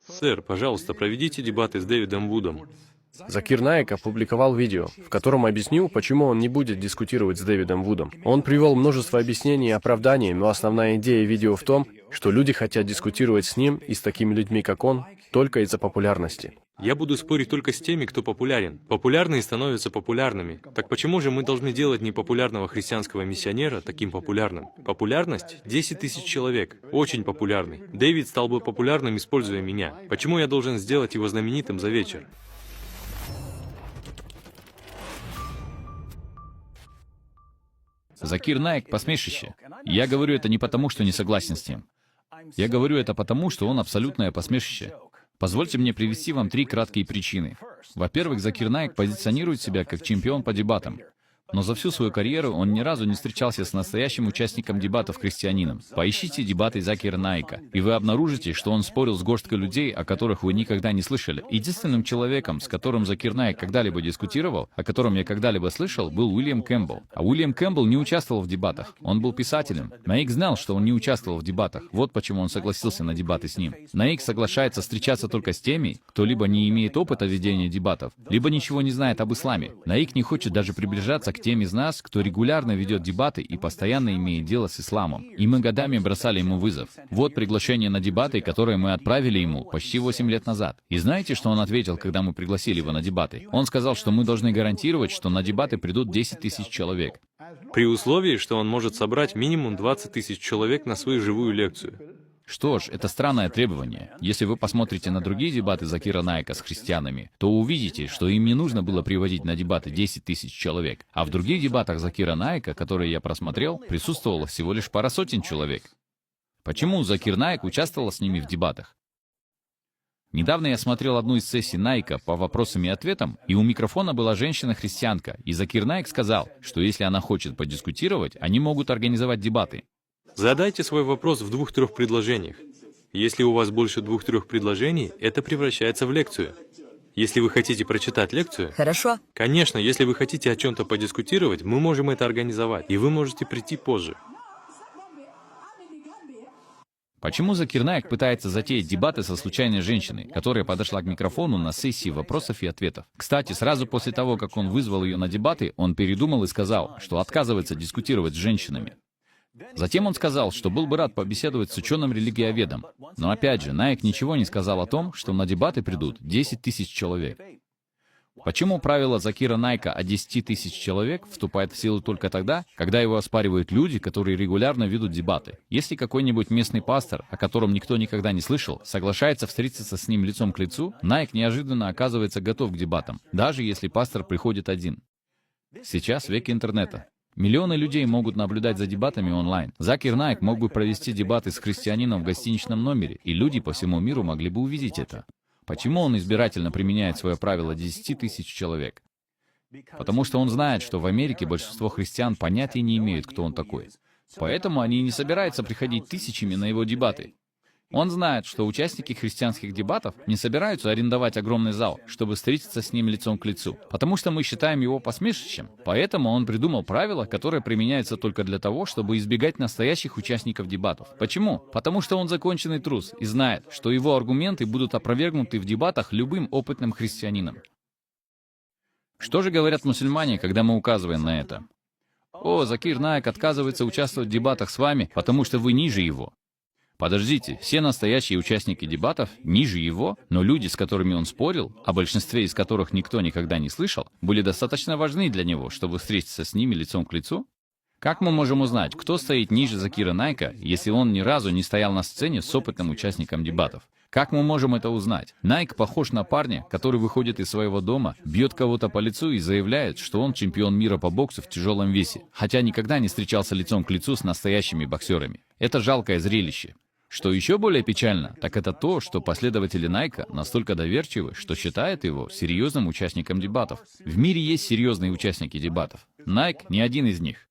Сэр, пожалуйста, проведите дебаты с Дэвидом Вудом. Закир Наик опубликовал видео, в котором объяснил, почему он не будет дискутировать с Дэвидом Вудом. Он привел множество объяснений и оправданий, но основная идея видео в том, что люди хотят дискутировать с ним и с такими людьми, как он, только из-за популярности. Я буду спорить только с теми, кто популярен. Популярные становятся популярными. Так почему же мы должны делать непопулярного христианского миссионера таким популярным? Популярность — 10 тысяч человек. Очень популярный. Дэвид стал бы популярным, используя меня. Почему я должен сделать его знаменитым за вечер? Закир Наик — посмешище. Я говорю это не потому, что не согласен с ним. Я говорю это потому, что он абсолютное посмешище. Позвольте мне привести вам 3 краткие причины. Во-первых, Закир Наик позиционирует себя как чемпион по дебатам. Но за всю свою карьеру он ни разу не встречался с настоящим участником дебатов-христианином. Поищите дебаты Закира Наика, и вы обнаружите, что он спорил с горсткой людей, о которых вы никогда не слышали. Единственным человеком, с которым Закир Наик когда-либо дискутировал, о котором я когда-либо слышал, был Уильям Кэмпбелл. А Уильям Кэмпбелл не участвовал в дебатах. Он был писателем. Наик знал, что он не участвовал в дебатах. Вот почему он согласился на дебаты с ним. Наик соглашается встречаться только с теми, кто либо не имеет опыта ведения дебатов, либо ничего не знает об исламе. Наик не хочет даже приближаться к тем из нас, кто регулярно ведет дебаты и постоянно имеет дело с исламом. И мы годами бросали ему вызов. Вот приглашение на дебаты, которое мы отправили ему почти 8 лет назад. И знаете, что он ответил, когда мы пригласили его на дебаты? Он сказал, что мы должны гарантировать, что на дебаты придут 10 тысяч человек. При условии, что он может собрать минимум 20 тысяч человек на свою живую лекцию. Что ж, это странное требование. Если вы посмотрите на другие дебаты Закира Наика с христианами, то увидите, что им не нужно было приводить на дебаты 10 тысяч человек. А в других дебатах Закира Наика, которые я просмотрел, присутствовало всего лишь пара сотен человек. Почему Закир Наик участвовал с ними в дебатах? Недавно я смотрел одну из сессий Наика по вопросам и ответам, и у микрофона была женщина-христианка, и Закир Наик сказал, что если она хочет подискутировать, они могут организовать дебаты. Задайте свой вопрос в 2-3 предложениях. Если у вас больше 2-3 предложений, это превращается в лекцию. Если вы хотите прочитать лекцию... Хорошо. Конечно, если вы хотите о чем-то подискутировать, мы можем это организовать, и вы можете прийти позже. Почему Закир Наик пытается затеять дебаты со случайной женщиной, которая подошла к микрофону на сессии вопросов и ответов? Кстати, сразу после того, как он вызвал ее на дебаты, он передумал и сказал, что отказывается дискутировать с женщинами. Затем он сказал, что был бы рад побеседовать с ученым-религиоведом. Но опять же, Наик ничего не сказал о том, что на дебаты придут 10 тысяч человек. Почему правило Закира Наика о 10 тысяч человек вступает в силу только тогда, когда его оспаривают люди, которые регулярно ведут дебаты? Если какой-нибудь местный пастор, о котором никто никогда не слышал, соглашается встретиться с ним лицом к лицу, Наик неожиданно оказывается готов к дебатам, даже если пастор приходит один. Сейчас век интернета. Миллионы людей могут наблюдать за дебатами онлайн. Закир Наик мог бы провести дебаты с христианином в гостиничном номере, и люди по всему миру могли бы увидеть это. Почему он избирательно применяет свое правило 10 тысяч человек? Потому что он знает, что в Америке большинство христиан понятия не имеют, кто он такой. Поэтому они не собираются приходить тысячами на его дебаты. Он знает, что участники христианских дебатов не собираются арендовать огромный зал, чтобы встретиться с ним лицом к лицу, потому что мы считаем его посмешищем. Поэтому он придумал правило, которое применяется только для того, чтобы избегать настоящих участников дебатов. Почему? Потому что он законченный трус и знает, что его аргументы будут опровергнуты в дебатах любым опытным христианином. Что же говорят мусульмане, когда мы указываем на это? «О, Закир Наик отказывается участвовать в дебатах с вами, потому что вы ниже его». Подождите, все настоящие участники дебатов ниже его, но люди, с которыми он спорил, о большинстве из которых никто никогда не слышал, были достаточно важны для него, чтобы встретиться с ними лицом к лицу? Как мы можем узнать, кто стоит ниже Закира Наика, если он ни разу не стоял на сцене с опытным участником дебатов? Как мы можем это узнать? Наик похож на парня, который выходит из своего дома, бьет кого-то по лицу и заявляет, что он чемпион мира по боксу в тяжелом весе, хотя никогда не встречался лицом к лицу с настоящими боксерами. Это жалкое зрелище. Что еще более печально, так это то, что последователи Найка настолько доверчивы, что считают его серьезным участником дебатов. В мире есть серьезные участники дебатов. Найк не один из них.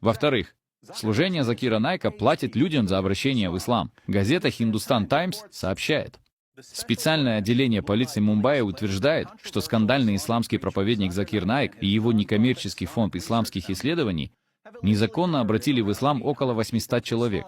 Во-вторых, служение Закира Наика платит людям за обращение в ислам. Газета «Хиндустан Таймс» сообщает. Специальное отделение полиции Мумбаи утверждает, что скандальный исламский проповедник Закир Наик и его некоммерческий фонд исламских исследований незаконно обратили в ислам около 800 человек.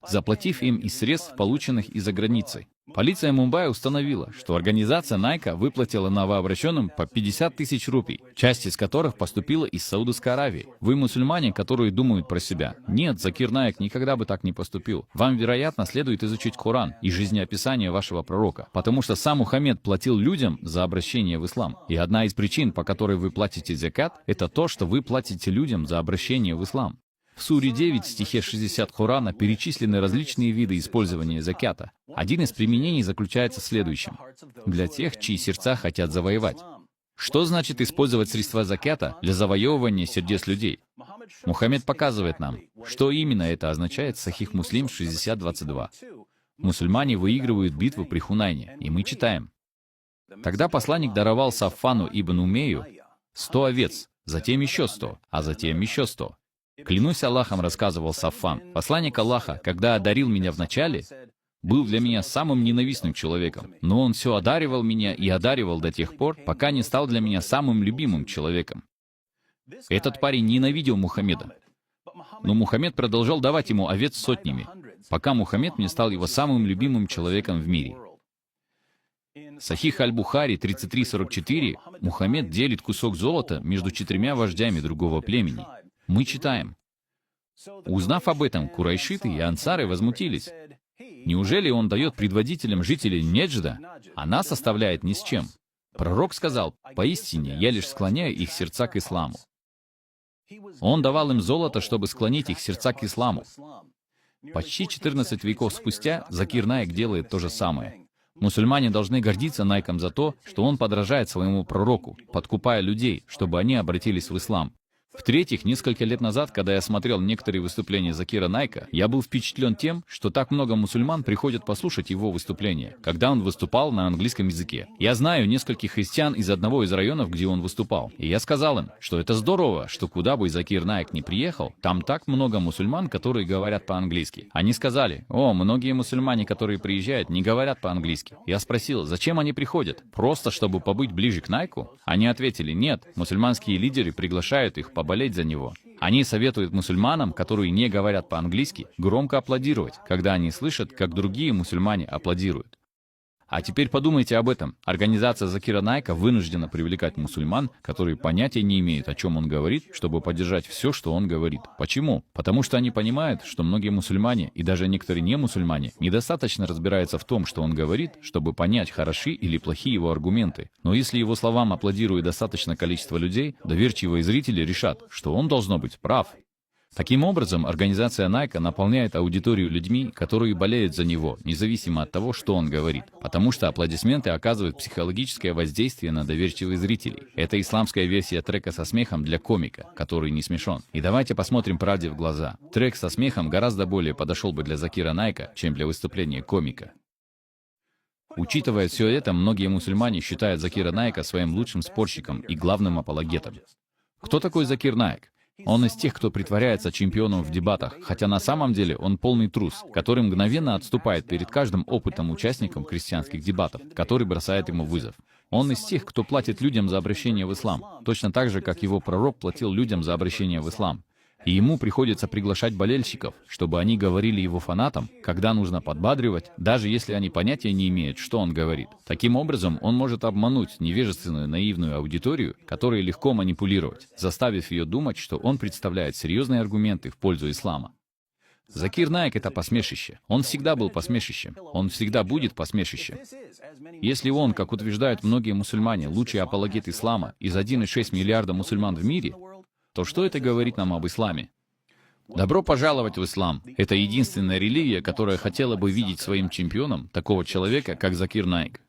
заплатив им из средств, полученных из-за границы. Полиция Мумбаи установила, что организация Найка выплатила новообращенным по 50 тысяч рупий, часть из которых поступила из Саудовской Аравии. Вы мусульмане, которые думают про себя. Нет, Закир Наик никогда бы так не поступил. Вам, вероятно, следует изучить Коран и жизнеописание вашего пророка, потому что сам Мухаммед платил людям за обращение в ислам. И одна из причин, по которой вы платите закат, это то, что вы платите людям за обращение в ислам. В суре 9, стихе 60 Корана перечислены различные виды использования закята. Один из применений заключается в следующем. Для тех, чьи сердца хотят завоевать. Что значит использовать средства закята для завоевывания сердец людей? Мухаммед показывает нам, что именно это означает в Сахих Муслим 60:22. Мусульмане выигрывают битву при Хунайне, и мы читаем. Тогда посланник даровал Саффану ибн Умею 100 овец, затем еще 100, а затем еще 100. Клянусь Аллахом, рассказывал Саффан, посланник Аллаха, когда одарил меня вначале, был для меня самым ненавистным человеком, но он все одаривал меня и одаривал до тех пор, пока не стал для меня самым любимым человеком. Этот парень ненавидел Мухаммеда, но Мухаммед продолжал давать ему овец сотнями, пока Мухаммед не стал его самым любимым человеком в мире. Сахих Аль-Бухари 33:44 Мухаммед делит кусок золота между 4 вождями другого племени. Мы читаем. Узнав об этом, курайшиты и ансары возмутились. Неужели он дает предводителям жителей Неджда, а нас оставляет ни с чем? Пророк сказал, поистине, я лишь склоняю их сердца к исламу. Он давал им золото, чтобы склонить их сердца к исламу. Почти 14 веков спустя Закир Наик делает то же самое. Мусульмане должны гордиться Найком за то, что он подражает своему пророку, подкупая людей, чтобы они обратились в ислам. В-третьих, несколько лет назад, когда я смотрел некоторые выступления Закира Найка, я был впечатлен тем, что так много мусульман приходят послушать его выступления, когда он выступал на английском языке. Я знаю нескольких христиан из одного из районов, где он выступал, и я сказал им, что это здорово, что куда бы Закир Наик ни приехал, там так много мусульман, которые говорят по-английски. Они сказали, о, многие мусульмане, которые приезжают, не говорят по-английски. Я спросил, зачем они приходят? Просто чтобы побыть ближе к Найку? Они ответили, нет, мусульманские лидеры приглашают их поболеть за него. Они советуют мусульманам, которые не говорят по-английски, громко аплодировать, когда они слышат, как другие мусульмане аплодируют. А теперь подумайте об этом. Организация Закира Найка вынуждена привлекать мусульман, которые понятия не имеют, о чем он говорит, чтобы поддержать все, что он говорит. Почему? Потому что они понимают, что многие мусульмане, и даже некоторые не мусульмане, недостаточно разбираются в том, что он говорит, чтобы понять, хороши или плохие его аргументы. Но если его словам аплодирует достаточное количество людей, доверчивые зрители решат, что он должно быть прав. Таким образом, организация Найка наполняет аудиторию людьми, которые болеют за него, независимо от того, что он говорит. Потому что аплодисменты оказывают психологическое воздействие на доверчивых зрителей. Это исламская версия трека со смехом для комика, который не смешон. И давайте посмотрим правде в глаза. Трек со смехом гораздо более подошел бы для Закира Найка, чем для выступления комика. Учитывая все это, многие мусульмане считают Закира Найка своим лучшим спорщиком и главным апологетом. Кто такой Закир Наик? Он из тех, кто притворяется чемпионом в дебатах, хотя на самом деле он полный трус, который мгновенно отступает перед каждым опытным участником крестьянских дебатов, который бросает ему вызов. Он из тех, кто платит людям за обращение в ислам, точно так же, как его пророк платил людям за обращение в ислам. И ему приходится приглашать болельщиков, чтобы они говорили его фанатам, когда нужно подбадривать, даже если они понятия не имеют, что он говорит. Таким образом, он может обмануть невежественную наивную аудиторию, которой легко манипулировать, заставив ее думать, что он представляет серьезные аргументы в пользу ислама. Закир Наик — это посмешище. Он всегда был посмешищем. Он всегда будет посмешищем. Если он, как утверждают многие мусульмане, лучший апологет ислама из 1,6 миллиарда мусульман в мире, то что это говорит нам об исламе? Добро пожаловать в ислам. Это единственная религия, которая хотела бы видеть своим чемпионом такого человека, как Закир Наик.